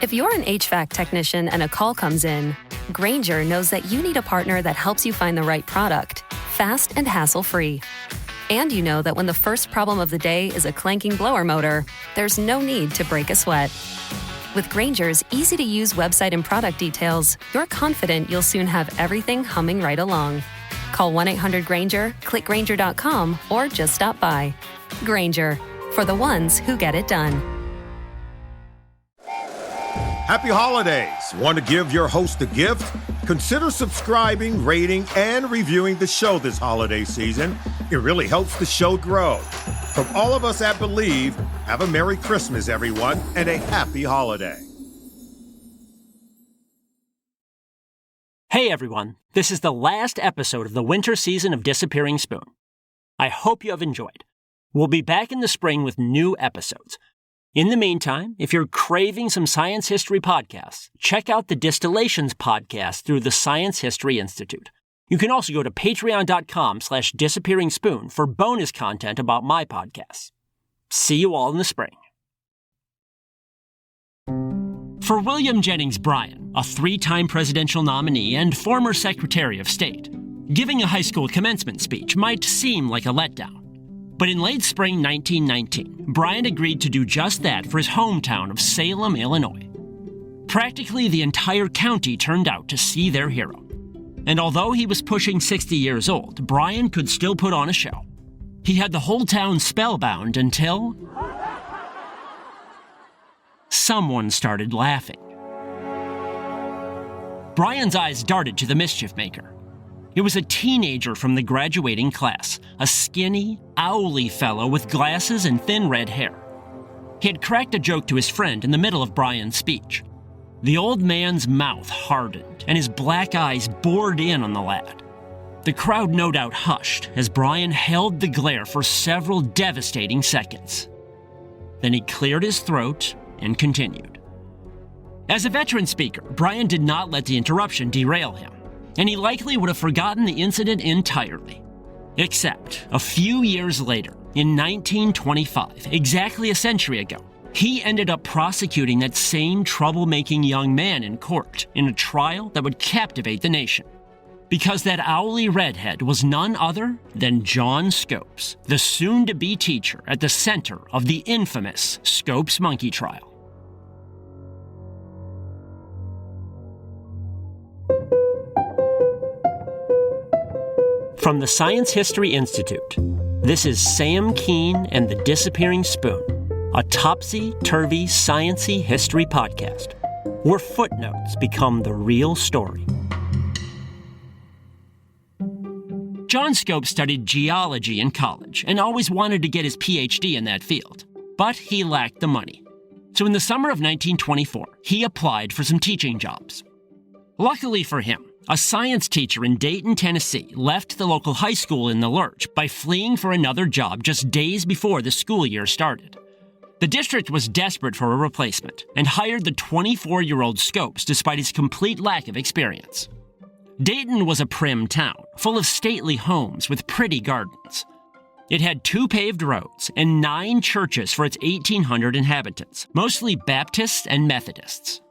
If you're an HVAC technician and a call comes in, Grainger knows that you need a partner that helps you find the right product, fast and hassle-free. And you know that when the first problem of the day is a clanking blower motor, there's no need to break a sweat. With Grainger's easy-to-use website and product details, you're confident you'll soon have everything humming right along. Call 1-800-GRAINGER, click Grainger.com, or just stop by. Grainger, for the ones who get it done. Happy holidays! Want to give your host a gift? Consider subscribing, rating, and reviewing the show this holiday season. It really helps the show grow. From all of us at Believe, have a Merry Christmas, everyone, and a happy holiday. Hey, everyone. This is the last episode of the winter season of Disappearing Spoon. I hope you have enjoyed. We'll be back in the spring with new episodes. In the meantime, if you're craving some science history podcasts, check out the Distillations podcast through the Science History Institute. You can also go to patreon.com/disappearingspoon for bonus content about my podcasts. See you all in the spring. For William Jennings Bryan, a 3-time presidential nominee and former Secretary of State, giving a high school commencement speech might seem like a letdown. But in late spring 1919, Bryan agreed to do just that for his hometown of Salem, Illinois. Practically the entire county turned out to see their hero. And although he was pushing 60 years old, Bryan could still put on a show. He had the whole town spellbound until someone started laughing. Bryan's eyes darted to the mischief maker. It was a teenager from the graduating class, a skinny, owly fellow with glasses and thin red hair. He had cracked a joke to his friend in the middle of Bryan's speech. The old man's mouth hardened, and his black eyes bored in on the lad. The crowd no doubt hushed as Bryan held the glare for several devastating seconds. Then he cleared his throat and continued. As a veteran speaker, Bryan did not let the interruption derail him, and he likely would have forgotten the incident entirely. Except, a few years later, in 1925, exactly a century ago, he ended up prosecuting that same troublemaking young man in court in a trial that would captivate the nation. Because that owly redhead was none other than John Scopes, the soon-to-be teacher at the center of the infamous Scopes monkey trial. From the Science History Institute, this is Sam Keene and the Disappearing Spoon, a topsy-turvy, science-y history podcast, where footnotes become the real story. John Scopes studied geology in college and always wanted to get his PhD in that field, but he lacked the money. So in the summer of 1924, he applied for some teaching jobs. Luckily for him, a science teacher in Dayton, Tennessee, left the local high school in the lurch by fleeing for another job just days before the school year started. The district was desperate for a replacement and hired the 24-year-old Scopes despite his complete lack of experience. Dayton was a prim town, full of stately homes with pretty gardens. It had 2 paved roads and 9 churches for its 1,800 inhabitants, mostly Baptists and Methodists.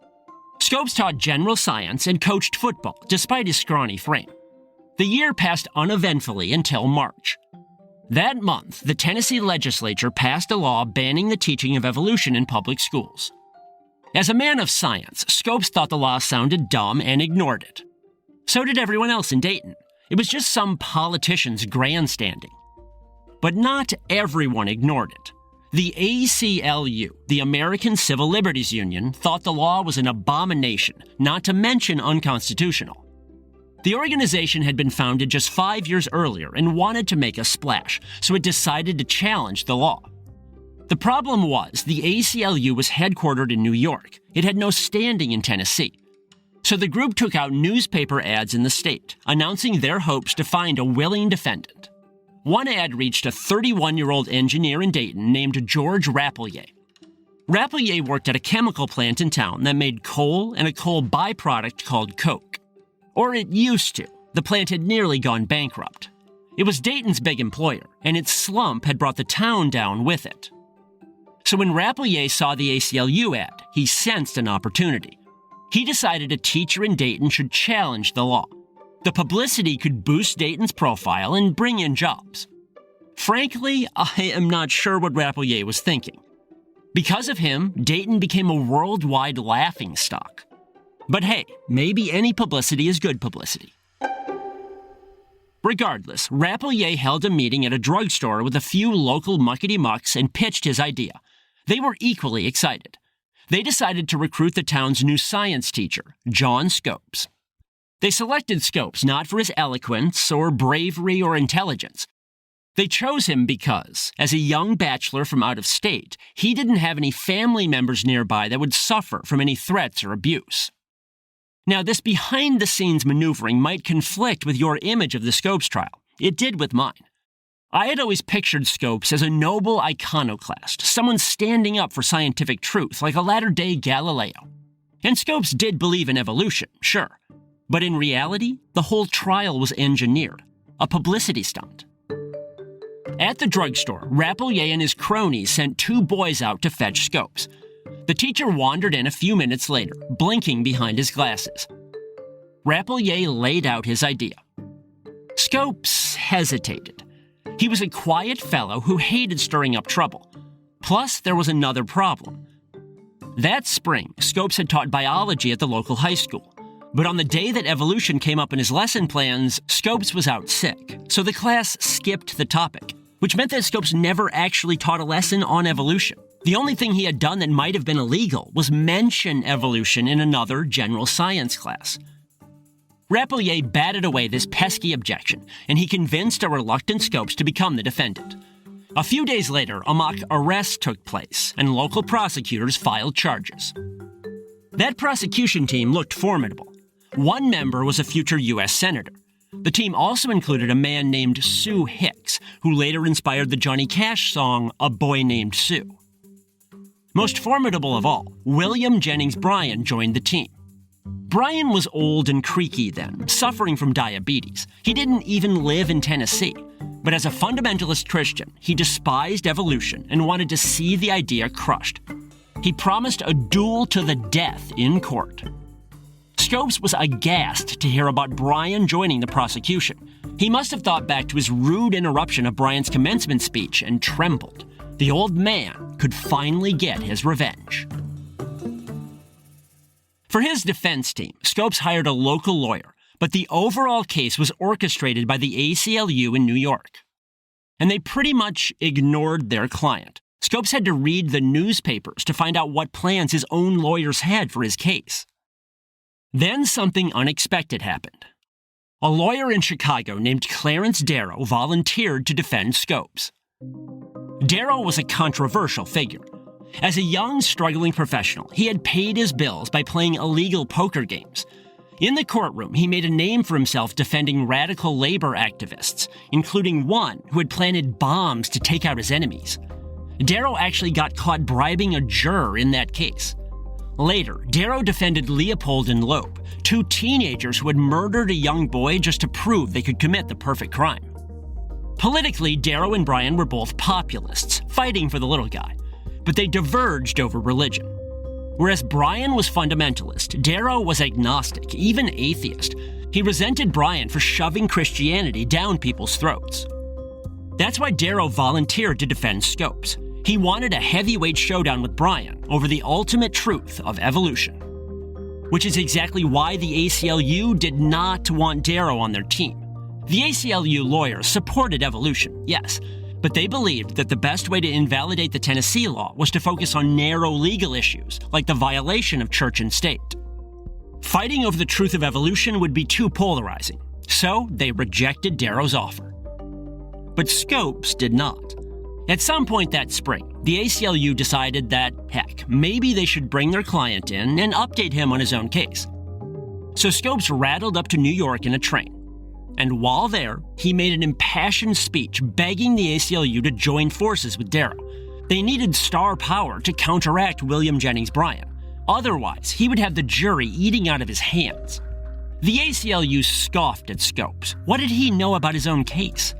Scopes taught general science and coached football, despite his scrawny frame. The year passed uneventfully until March. That month, the Tennessee legislature passed a law banning the teaching of evolution in public schools. As a man of science, Scopes thought the law sounded dumb and ignored it. So did everyone else in Dayton. It was just some politicians grandstanding. But not everyone ignored it. The ACLU, the American Civil Liberties Union, thought the law was an abomination, not to mention unconstitutional. The organization had been founded just 5 years earlier and wanted to make a splash, so it decided to challenge the law. The problem was the ACLU was headquartered in New York. It had no standing in Tennessee. So the group took out newspaper ads in the state, announcing their hopes to find a willing defendant. One ad reached a 31-year-old engineer in Dayton named George Rapelier. Rapelier worked at a chemical plant in town that made coal and a coal byproduct called coke. Or it used to. The plant had nearly gone bankrupt. It was Dayton's big employer, and its slump had brought the town down with it. So when Rapelier saw the ACLU ad, he sensed an opportunity. He decided a teacher in Dayton should challenge the law. The publicity could boost Dayton's profile and bring in jobs. Frankly, I am not sure what Rapelier was thinking. Because of him, Dayton became a worldwide laughingstock. But hey, maybe any publicity is good publicity. Regardless, Rapelier held a meeting at a drugstore with a few local muckety-mucks and pitched his idea. They were equally excited. They decided to recruit the town's new science teacher, John Scopes. They selected Scopes not for his eloquence or bravery or intelligence. They chose him because, as a young bachelor from out of state, he didn't have any family members nearby that would suffer from any threats or abuse. Now, this behind-the-scenes maneuvering might conflict with your image of the Scopes trial. It did with mine. I had always pictured Scopes as a noble iconoclast, someone standing up for scientific truth, like a latter-day Galileo. And Scopes did believe in evolution, sure. But in reality, the whole trial was engineered, a publicity stunt. At the drugstore, Rapelier and his cronies sent 2 boys out to fetch Scopes. The teacher wandered in a few minutes later, blinking behind his glasses. Rapelier laid out his idea. Scopes hesitated. He was a quiet fellow who hated stirring up trouble. Plus, there was another problem. That spring, Scopes had taught biology at the local high school. But on the day that evolution came up in his lesson plans, Scopes was out sick, so the class skipped the topic, which meant that Scopes never actually taught a lesson on evolution. The only thing he had done that might have been illegal was mention evolution in another general science class. Rapelier batted away this pesky objection, and he convinced a reluctant Scopes to become the defendant. A few days later, a mock arrest took place, and local prosecutors filed charges. That prosecution team looked formidable. One member was a future U.S. Senator. The team also included a man named Sue Hicks, who later inspired the Johnny Cash song, A Boy Named Sue. Most formidable of all, William Jennings Bryan joined the team. Bryan was old and creaky then, suffering from diabetes. He didn't even live in Tennessee. But as a fundamentalist Christian, he despised evolution and wanted to see the idea crushed. He promised a duel to the death in court. Scopes was aghast to hear about Bryan joining the prosecution. He must have thought back to his rude interruption of Bryan's commencement speech and trembled. The old man could finally get his revenge. For his defense team, Scopes hired a local lawyer, but the overall case was orchestrated by the ACLU in New York. And they pretty much ignored their client. Scopes had to read the newspapers to find out what plans his own lawyers had for his case. Then something unexpected happened. A lawyer in Chicago named Clarence Darrow volunteered to defend Scopes. Darrow was a controversial figure. As a young, struggling professional, he had paid his bills by playing illegal poker games. In the courtroom, he made a name for himself defending radical labor activists, including one who had planted bombs to take out his enemies. Darrow actually got caught bribing a juror in that case. Later, Darrow defended Leopold and Loeb, 2 teenagers who had murdered a young boy just to prove they could commit the perfect crime. Politically, Darrow and Bryan were both populists, fighting for the little guy, but they diverged over religion. Whereas Bryan was fundamentalist, Darrow was agnostic, even atheist. He resented Bryan for shoving Christianity down people's throats. That's why Darrow volunteered to defend Scopes. He wanted a heavyweight showdown with Bryan over the ultimate truth of evolution. Which is exactly why the ACLU did not want Darrow on their team. The ACLU lawyers supported evolution, yes, but they believed that the best way to invalidate the Tennessee law was to focus on narrow legal issues, like the violation of church and state. Fighting over the truth of evolution would be too polarizing, so they rejected Darrow's offer. But Scopes did not. At some point that spring, the ACLU decided that, heck, maybe they should bring their client in and update him on his own case. So Scopes rattled up to New York in a train. And while there, he made an impassioned speech begging the ACLU to join forces with Darrow. They needed star power to counteract William Jennings Bryan. Otherwise, he would have the jury eating out of his hands. The ACLU scoffed at Scopes. What did he know about his own case?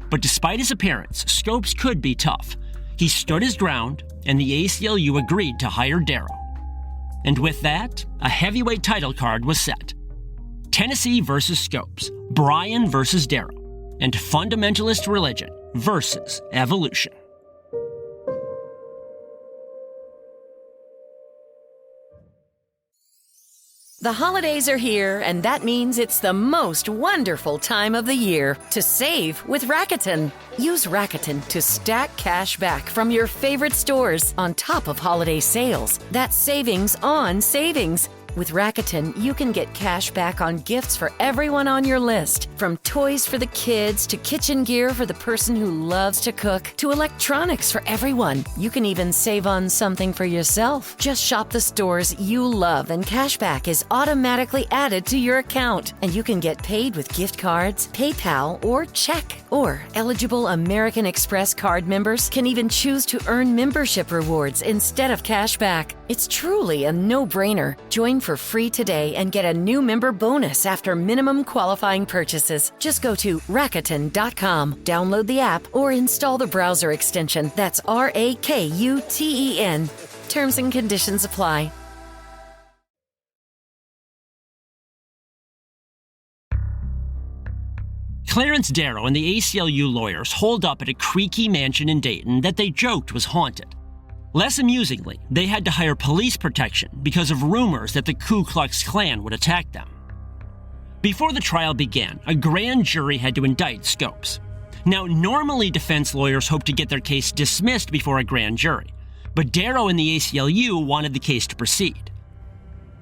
But despite his appearance, Scopes could be tough. He stood his ground, and the ACLU agreed to hire Darrow. And with that, a heavyweight title card was set. Tennessee versus Scopes, Brian versus Darrow, and fundamentalist religion versus evolution. The holidays are here, and that means it's the most wonderful time of the year to save with Rakuten. Use Rakuten to stack cash back from your favorite stores on top of holiday sales. That's savings on savings. With Rakuten, you can get cash back on gifts for everyone on your list. From toys for the kids, to kitchen gear for the person who loves to cook, to electronics for everyone. You can even save on something for yourself. Just shop the stores you love, and cashback is automatically added to your account. And you can get paid with gift cards, PayPal, or check. Or eligible American Express card members can even choose to earn membership rewards instead of cashback. It's truly a no-brainer. Join for free today and get a new member bonus after minimum qualifying purchases. Just go to Rakuten.com, download the app, or install the browser extension. That's Rakuten. Terms and conditions apply. Clarence Darrow and the ACLU lawyers holed up at a creaky mansion in Dayton that they joked was haunted. Less amusingly, they had to hire police protection because of rumors that the Ku Klux Klan would attack them. Before the trial began, a grand jury had to indict Scopes. Now, normally defense lawyers hope to get their case dismissed before a grand jury, but Darrow and the ACLU wanted the case to proceed.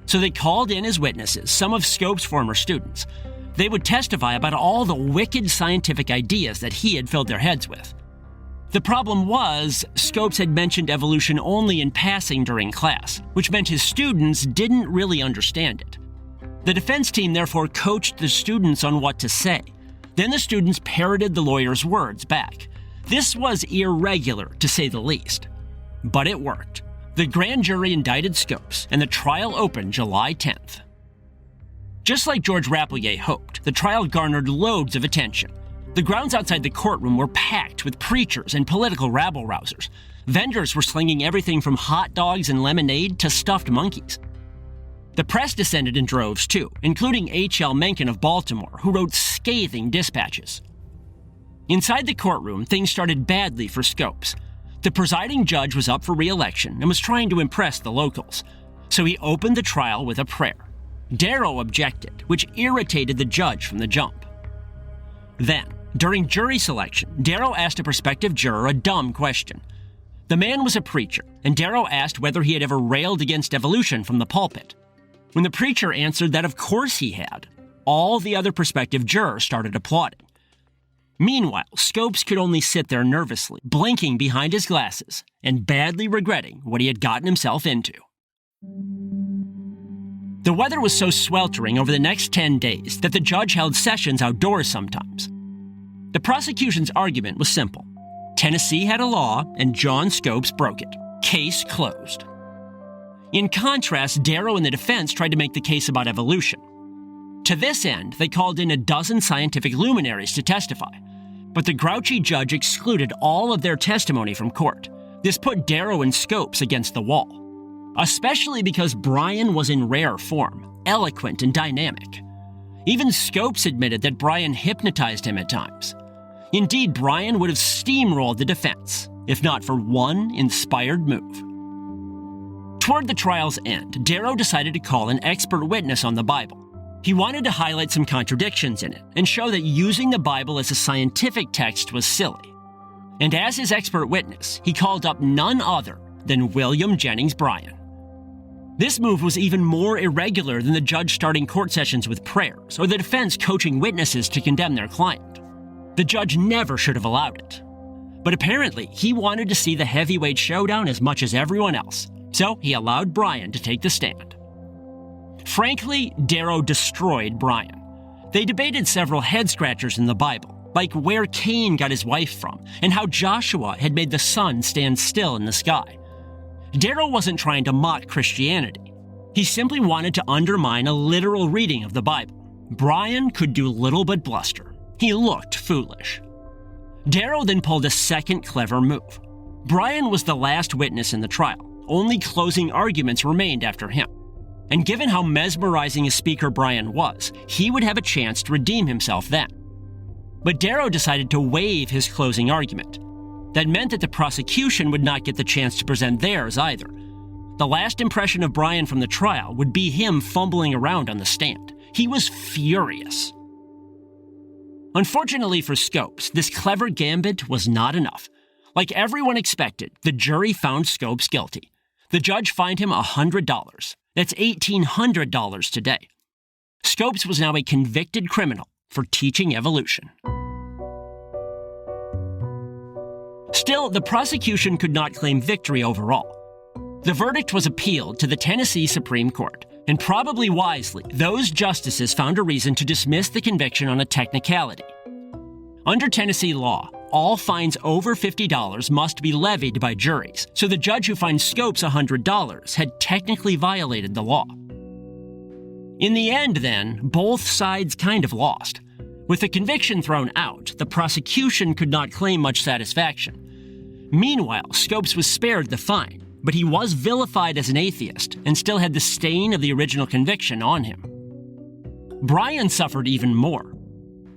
So they called in as witnesses some of Scopes' former students. They would testify about all the wicked scientific ideas that he had filled their heads with. The problem was, Scopes had mentioned evolution only in passing during class, which meant his students didn't really understand it. The defense team therefore coached the students on what to say. Then the students parroted the lawyer's words back. This was irregular, to say the least. But it worked. The grand jury indicted Scopes, and the trial opened July 10th. Just like George Rappelier hoped, the trial garnered loads of attention. The grounds outside the courtroom were packed with preachers and political rabble-rousers. Vendors were slinging everything from hot dogs and lemonade to stuffed monkeys. The press descended in droves too, including H.L. Mencken of Baltimore, who wrote scathing dispatches. Inside the courtroom, things started badly for Scopes. The presiding judge was up for re-election and was trying to impress the locals, so he opened the trial with a prayer. Darrow objected, which irritated the judge from the jump. Then, during jury selection, Darrow asked a prospective juror a dumb question. The man was a preacher, and Darrow asked whether he had ever railed against evolution from the pulpit. When the preacher answered that of course he had, all the other prospective jurors started applauding. Meanwhile, Scopes could only sit there nervously, blinking behind his glasses, and badly regretting what he had gotten himself into. The weather was so sweltering over the next 10 days that the judge held sessions outdoors sometimes. The prosecution's argument was simple. Tennessee had a law, and John Scopes broke it. Case closed. In contrast, Darrow and the defense tried to make the case about evolution. To this end, they called in a dozen scientific luminaries to testify, but the grouchy judge excluded all of their testimony from court. This put Darrow and Scopes against the wall, especially because Brian was in rare form, eloquent and dynamic. Even Scopes admitted that Brian hypnotized him at times. Indeed, Brian would have steamrolled the defense, if not for one inspired move. Toward the trial's end, Darrow decided to call an expert witness on the Bible. He wanted to highlight some contradictions in it and show that using the Bible as a scientific text was silly. And as his expert witness, he called up none other than William Jennings Bryan. This move was even more irregular than the judge starting court sessions with prayers or the defense coaching witnesses to condemn their client. The judge never should have allowed it. But apparently, he wanted to see the heavyweight showdown as much as everyone else, so he allowed Bryan to take the stand. Frankly, Darrow destroyed Bryan. They debated several head-scratchers in the Bible, like where Cain got his wife from and how Joshua had made the sun stand still in the sky. Darrow wasn't trying to mock Christianity. He simply wanted to undermine a literal reading of the Bible. Bryan could do little but bluster. He looked foolish. Darrow then pulled a second clever move. Bryan was the last witness in the trial, only closing arguments remained after him. And given how mesmerizing a speaker Bryan was, he would have a chance to redeem himself then. But Darrow decided to waive his closing argument. That meant that the prosecution would not get the chance to present theirs either. The last impression of Bryan from the trial would be him fumbling around on the stand. He was furious. Unfortunately for Scopes, this clever gambit was not enough. Like everyone expected, the jury found Scopes guilty. The judge fined him $100. That's $1,800 today. Scopes was now a convicted criminal for teaching evolution. Still, the prosecution could not claim victory overall. The verdict was appealed to the Tennessee Supreme Court, and probably wisely, those justices found a reason to dismiss the conviction on a technicality. Under Tennessee law, all fines over $50 must be levied by juries, so the judge who fined Scopes $100 had technically violated the law. In the end, then, both sides kind of lost. With the conviction thrown out, the prosecution could not claim much satisfaction. Meanwhile, Scopes was spared the fine, but he was vilified as an atheist and still had the stain of the original conviction on him. Bryan suffered even more.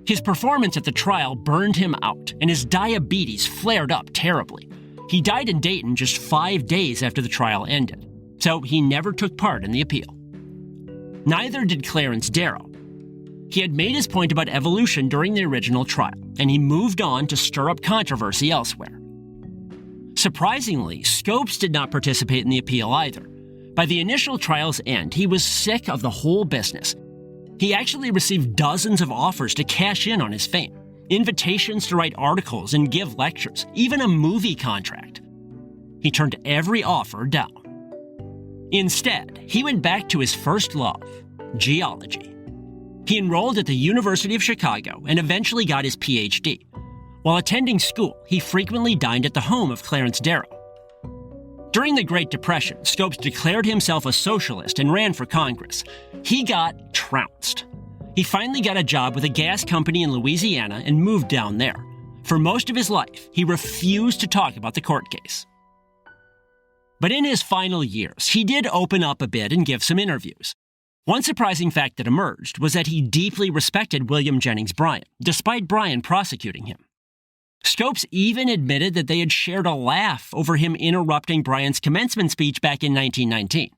His performance at the trial burned him out, and his diabetes flared up terribly. He died in Dayton just 5 days after the trial ended, so he never took part in the appeal. Neither did Clarence Darrow. He had made his point about evolution during the original trial, and he moved on to stir up controversy elsewhere. Surprisingly, Scopes did not participate in the appeal either. By the initial trial's end, he was sick of the whole business. He actually received dozens of offers to cash in on his fame, invitations to write articles and give lectures, even a movie contract. He turned every offer down. Instead, he went back to his first love, geology. He enrolled at the University of Chicago and eventually got his PhD. While attending school, he frequently dined at the home of Clarence Darrow. During the Great Depression, Scopes declared himself a socialist and ran for Congress. He got trounced. He finally got a job with a gas company in Louisiana and moved down there. For most of his life, he refused to talk about the court case. But in his final years, he did open up a bit and give some interviews. One surprising fact that emerged was that he deeply respected William Jennings Bryan, despite Bryan prosecuting him. Scopes even admitted that they had shared a laugh over him interrupting Bryan's commencement speech back in 1919.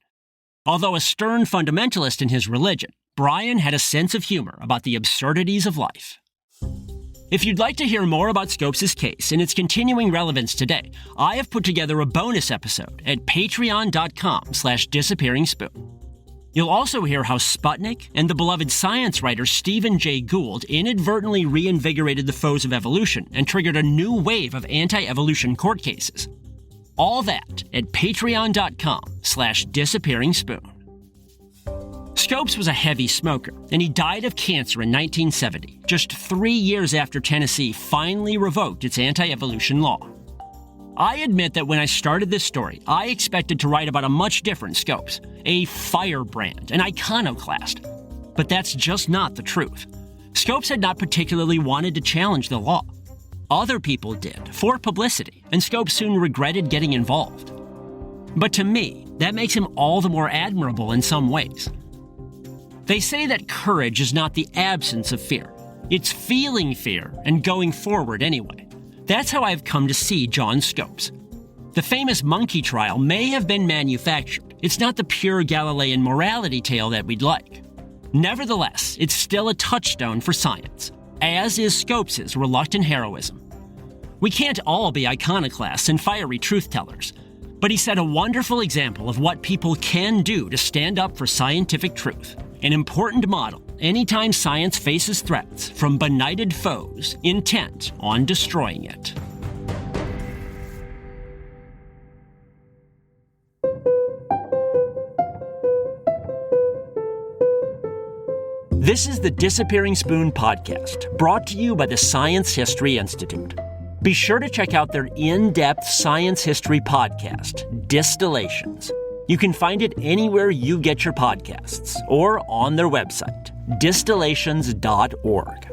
Although a stern fundamentalist in his religion, Bryan had a sense of humor about the absurdities of life. If you'd like to hear more about Scopes' case and its continuing relevance today, I have put together a bonus episode at patreon.com/disappearingspoon. You'll also hear how Sputnik and the beloved science writer Stephen Jay Gould inadvertently reinvigorated the foes of evolution and triggered a new wave of anti-evolution court cases. All that at patreon.com/disappearingspoon. Scopes was a heavy smoker, and he died of cancer in 1970, just 3 years after Tennessee finally revoked its anti-evolution law. I admit that when I started this story, I expected to write about a much different Scopes, a firebrand, an iconoclast. But that's just not the truth. Scopes had not particularly wanted to challenge the law. Other people did, for publicity, and Scopes soon regretted getting involved. But to me, that makes him all the more admirable in some ways. They say that courage is not the absence of fear. It's feeling fear and going forward anyway. That's how I've come to see John Scopes. The famous monkey trial may have been manufactured. It's not the pure Galilean morality tale that we'd like. Nevertheless, it's still a touchstone for science, as is Scopes' reluctant heroism. We can't all be iconoclasts and fiery truth-tellers, but he set a wonderful example of what people can do to stand up for scientific truth, an important model anytime science faces threats from benighted foes intent on destroying it. This is the Disappearing Spoon podcast, brought to you by the Science History Institute. Be sure to check out their in-depth science history podcast, Distillations. You can find it anywhere you get your podcasts or on their website, distillations.org.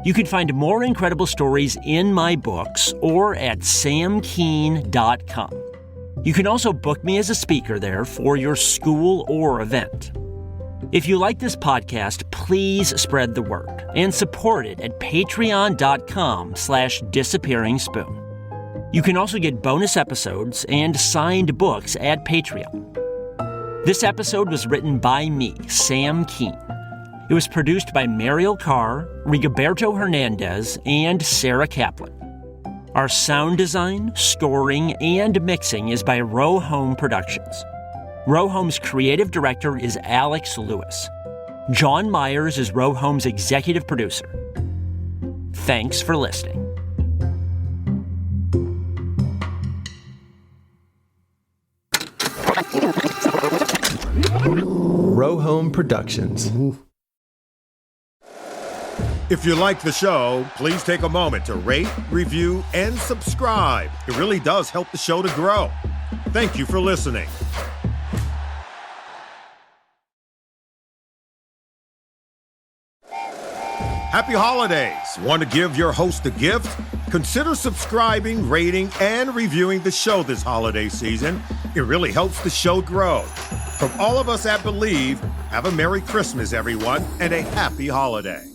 You can find more incredible stories in my books or at samkeen.com. You can also book me as a speaker there for your school or event. If you like this podcast, please spread the word and support it at patreon.com/disappearingspoon. You can also get bonus episodes and signed books at Patreon. This episode was written by me, Sam Keene. It was produced by Mariel Carr, Rigoberto Hernandez, and Sarah Kaplan. Our sound design, scoring, and mixing is by Row Home Productions. Row Home's creative director is Alex Lewis. John Myers is Row Home's executive producer. Thanks for listening. Row Home Productions. If you like the show, please take a moment to rate, review, and subscribe. It really does help the show to grow. Thank you for listening. Happy holidays! Want to give your host a gift? Consider subscribing, rating, and reviewing the show this holiday season. It really helps the show grow. From all of us at Believe, have a Merry Christmas, everyone, and a Happy Holiday.